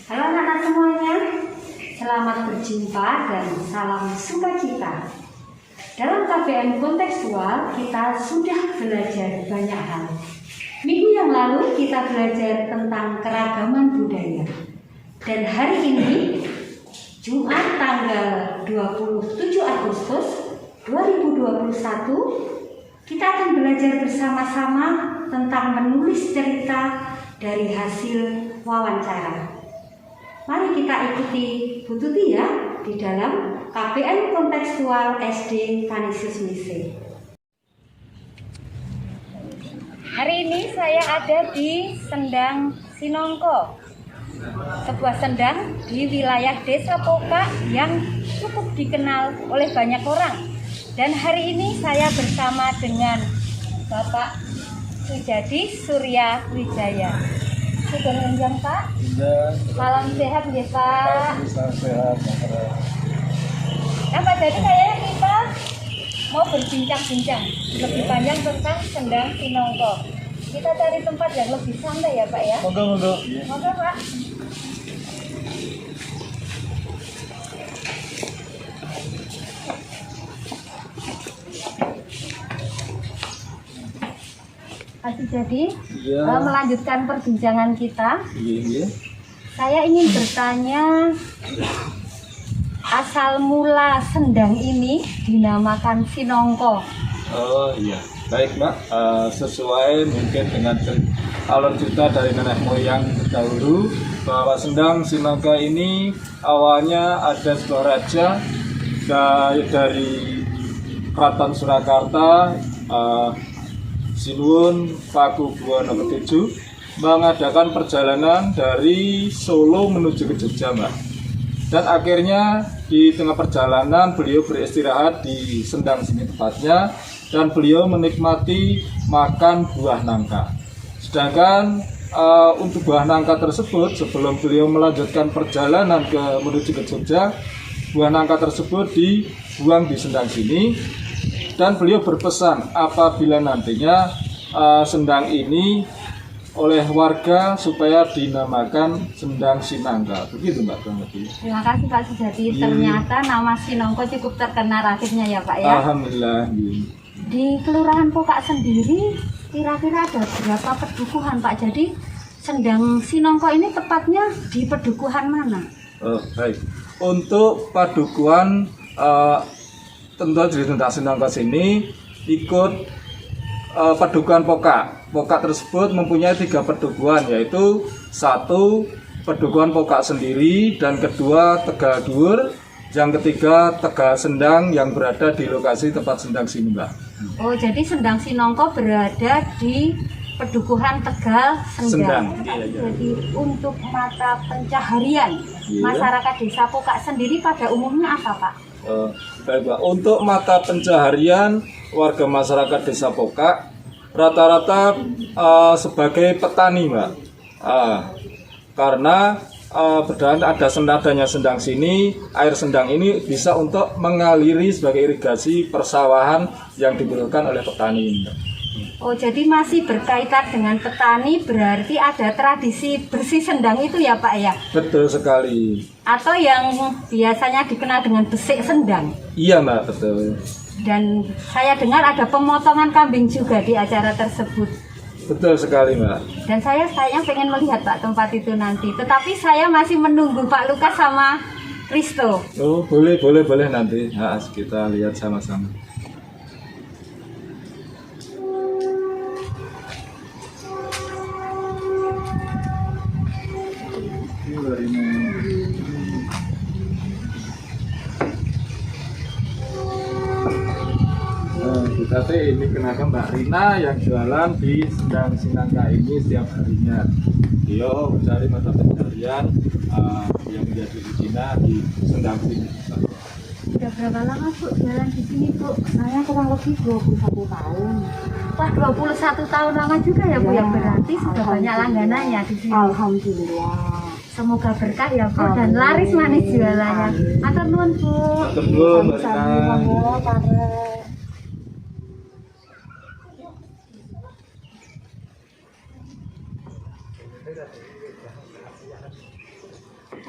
Halo anak-anak semuanya, selamat berjumpa dan salam sukacita. Dalam KBM kontekstual kita sudah belajar banyak hal. Minggu yang lalu kita belajar tentang keragaman budaya. Dan hari ini, Jumat tanggal 27 Agustus 2021, kita akan belajar bersama-sama tentang menulis cerita dari hasil wawancara. Mari kita ikuti Bu Tuti ya di dalam KBM kontekstual SD Kanisius Mise. Hari ini saya ada di Sendang Sinongko, sebuah sendang di wilayah Desa Pokak yang cukup dikenal oleh banyak orang. Dan hari ini saya bersama dengan Bapak Sujadi Surya Wijaya. Sugeng Enjang Pak. Malam sehat ya Pak. Sehat. Nah Pak, jadi kayaknya kita mau berbincang-bincang lebih panjang tentang Sendang Sinongko. Kita cari tempat yang lebih santai ya Pak ya. Monggo. Monggo Pak. Jadi melanjutkan perbincangan kita. Iya. Saya ingin bertanya, asal mula sendang ini dinamakan Sinongko. Oh iya, baik Mbak. Sesuai mungkin dengan alur cerita dari nenek moyang dahulu bahwa Sendang Sinongko ini awalnya ada sebuah raja dari Keraton Surakarta, Sinuwun Pakubuwono ke-7 mengadakan perjalanan dari Solo menuju ke Jogja, Mbak. Dan akhirnya di tengah perjalanan beliau beristirahat di Sendang sini tepatnya, dan beliau menikmati makan buah nangka. Sedangkan untuk buah nangka tersebut, sebelum beliau melanjutkan perjalanan menuju ke Jogja, buah nangka tersebut dibuang di Sendang sini. Dan beliau berpesan apabila nantinya sendang ini oleh warga supaya dinamakan Sendang Sinangka. Begitu Mbak Bangeti. Terima kasih Pak Sujadi. Ternyata nama Sinongko cukup terkenal akhirnya ya Pak ya. Alhamdulillah. Di Kelurahan Pokak sendiri kira-kira ada berapa pedukuhan Pak? Jadi Sendang Sinongko ini tepatnya di pedukuhan mana? Baik. Untuk padukuhan tentu di Sendang Sinongko sini ikut padukuhan Pokak. Pokak tersebut mempunyai 3 pedukuhan, yaitu 1 pedukuhan Pokak sendiri, dan kedua Tegal Dhuwur, yang ketiga Tegal Sendang yang berada di lokasi tempat Sendang sini, Mbak. Oh, jadi Sendang Sinongko berada di pedukuhan Tegal Sendang. Iya. Jadi untuk mata pencaharian masyarakat Desa Pokak sendiri pada umumnya apa Pak? Baik Pak, untuk mata pencaharian warga masyarakat Desa Pokak rata-rata sebagai petani, Mbak. Karena berdasarkan adanya sendang sini, air sendang ini bisa untuk mengaliri sebagai irigasi persawahan yang dibutuhkan oleh petani. Oh, jadi masih berkaitan dengan petani, berarti ada tradisi bersih sendang itu ya Pak ya? Betul sekali. Atau yang biasanya dikenal dengan besik sendang? Iya Mbak, betul. Dan saya dengar ada pemotongan kambing juga di acara tersebut. Betul sekali Mbak. Dan saya pengen melihat Pak tempat itu nanti. Tetapi saya masih menunggu Pak Lukas sama Risto. Oh boleh nanti. Kita lihat sama-sama. Kita ini kenakan Mbak Rina yang jualan di Sendang Sinangka ini setiap harinya. Dia mencari mata pencarian yang menjadi Cina di Sendang sini. Sudah berapa lama Bu jualan di sini Bu? Saya kurang lebih 21 tahun. Wah, 21 tahun lama juga ya Bu, yang berarti sudah banyak langganannya di sini. Alhamdulillah. Semoga berkah ya Bu dan laris manis jualannya. Matur nuwun Bu. Matur nuwun Mbak Rina. Pak,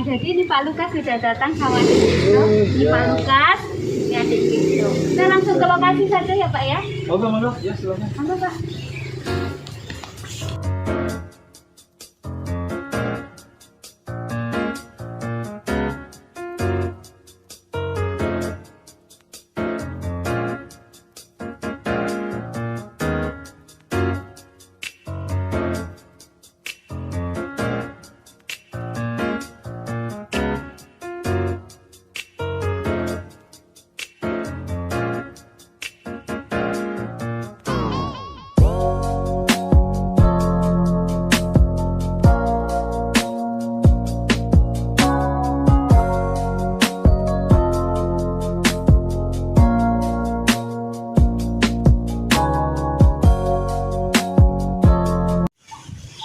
jadi ini Pak Lukas sudah datang sama adik Gito. Ini Pak Lukas, ini adik Gito. Kita langsung ke lokasi saja ya Pak ya. Oke, monggo. Ya, silakan. Monggo Pak.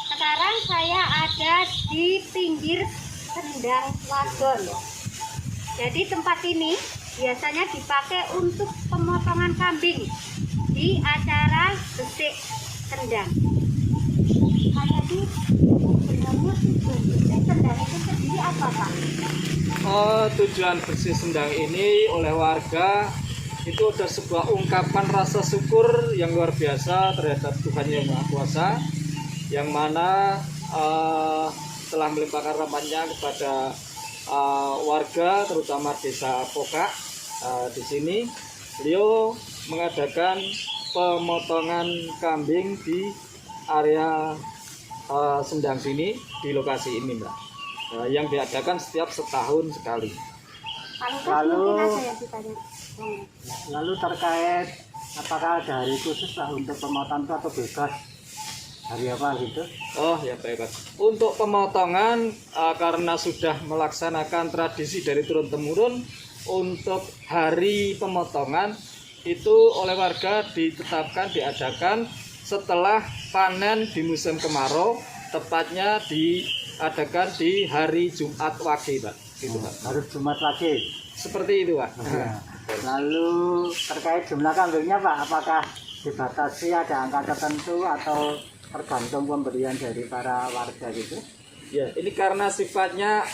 Sekarang saya ada di pinggir Sendang Wadon. Jadi tempat ini biasanya dipakai untuk pemotongan kambing di acara besik sendang. Jadi sebenarnya besik sendang itu sendiri apa Pak? Tujuan bersih sendang ini oleh warga itu ada sebuah ungkapan rasa syukur yang luar biasa terhadap Tuhan Yang Maha Kuasa, yang mana telah melimpahkan rahmatnya kepada warga terutama desa Pokak. Di sini beliau mengadakan pemotongan kambing di area sendang sini, di lokasi ini Mbak, yang diadakan setiap setahun sekali. Lalu terkait apakah ada hari khusus lah untuk pemotongan itu atau bebas hari apa gitu? Oh ya baik Pak. Untuk pemotongan karena sudah melaksanakan tradisi dari turun temurun, untuk hari pemotongan itu oleh warga ditetapkan diadakan setelah panen di musim kemarau, tepatnya diadakan di hari Jumat Wage Pak. Gitu Pak. Harus Jumat lagi. Seperti itu Pak. Lalu terkait jumlah kambingnya Pak, apakah dibatasi ada angka tertentu atau tergantung pemberian dari para warga gitu? Ya, ini karena sifatnya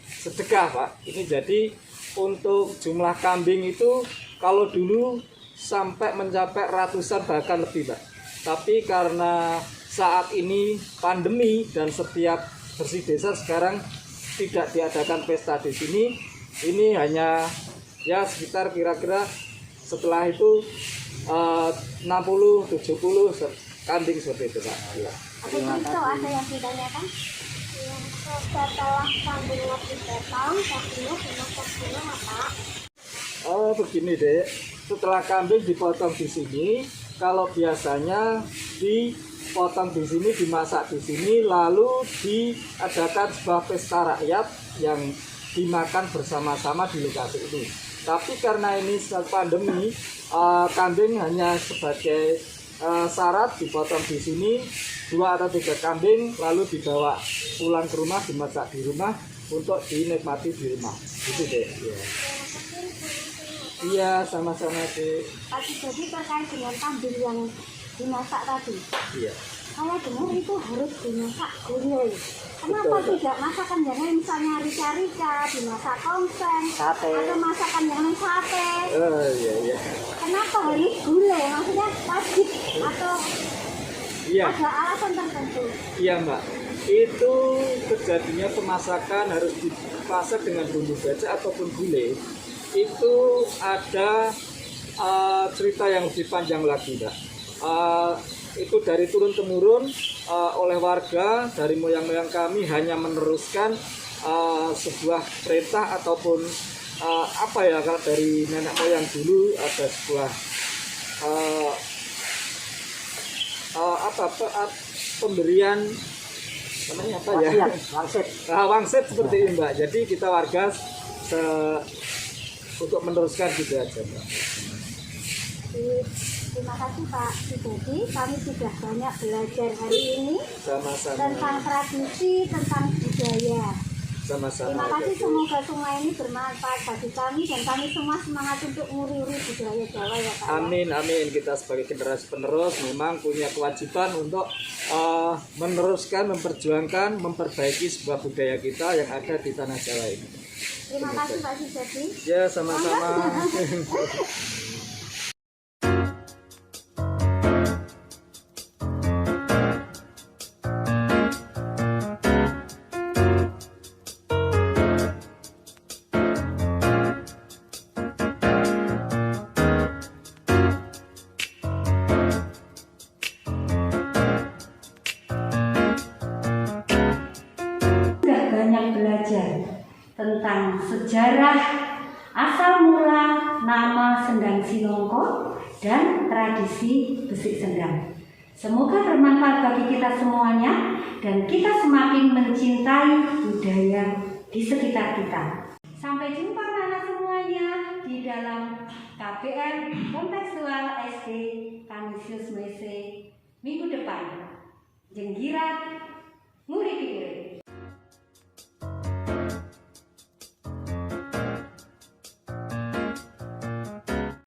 sedekah Pak. Ini jadi untuk jumlah kambing itu kalau dulu sampai mencapai ratusan bahkan lebih Pak. Tapi karena saat ini pandemi dan setiap bersih desa sekarang tidak diadakan pesta di sini, ini hanya ya sekitar kira-kira setelah itu 60-70 kambing seperti itu Pak. Ya. Terima kasih. Ada yang ditanyakan? Setelah kambingnya dipotong, dagingnya dimasak dulu Pak. Oh begini deh, setelah kambing dipotong di sini, kalau biasanya dipotong di sini, dimasak di sini, lalu diadakan sebuah pesta rakyat yang dimakan bersama-sama di lokasi itu. Tapi karena ini saat pandemi, kambing hanya sebagai syarat dipotong di sini 2 atau 3 kambing, lalu dibawa pulang ke rumah, dimasak di rumah untuk dinikmati di rumah. Gitu deh. Ya. Iya, sama-sama sih. Tadi jadi terkait dengan kambing yang dimasak tadi. Iya. Saya dengar itu harus dimasak gulai. Kenapa Betul, tidak masakan yang lain, misalnya rica-rica, dimasak tongseng, Sate. atau masakan yang lain sate? Oh iya iya. Kenapa harus gulai? Maksudnya wajib atau Iya. ada alasan tertentu? Iya Mbak, itu terjadinya pemasakan harus dimasak dengan bumbu baca ataupun gulai. Itu ada cerita yang lebih panjang lagi Mbak. Itu dari turun temurun oleh warga, dari moyang-moyang kami hanya meneruskan sebuah perintah ataupun apa ya, kalau dari nenek moyang dulu ada sebuah pemberian namanya apa ya? Wangsit. Wangsit seperti ini Mbak. Jadi kita warga untuk meneruskan gitu aja Mbak. Terima kasih Pak Sibudi, kami sudah banyak belajar hari ini Sama-sama. tentang tradisi, tentang budaya. Sama-sama. Terima kasih, semoga semua ini bermanfaat bagi kami dan kami semua semangat untuk nguri-uri budaya Jawa ya Pak. Amin, amin. Kita sebagai generasi penerus memang punya kewajiban untuk meneruskan, memperjuangkan, memperbaiki sebuah budaya kita yang ada di tanah Jawa ini. Terima kasih Pak Sujadi. Ya, sama-sama. Sudah banyak belajar tentang sejarah asal mula nama Sendang Sinongko dan tradisi besik sendang. Semoga bermanfaat bagi kita semuanya dan kita semakin mencintai budaya di sekitar kita. Sampai jumpa anak semuanya di dalam KBM Kontekstual SD Kanisius Mese minggu depan. Jenggirat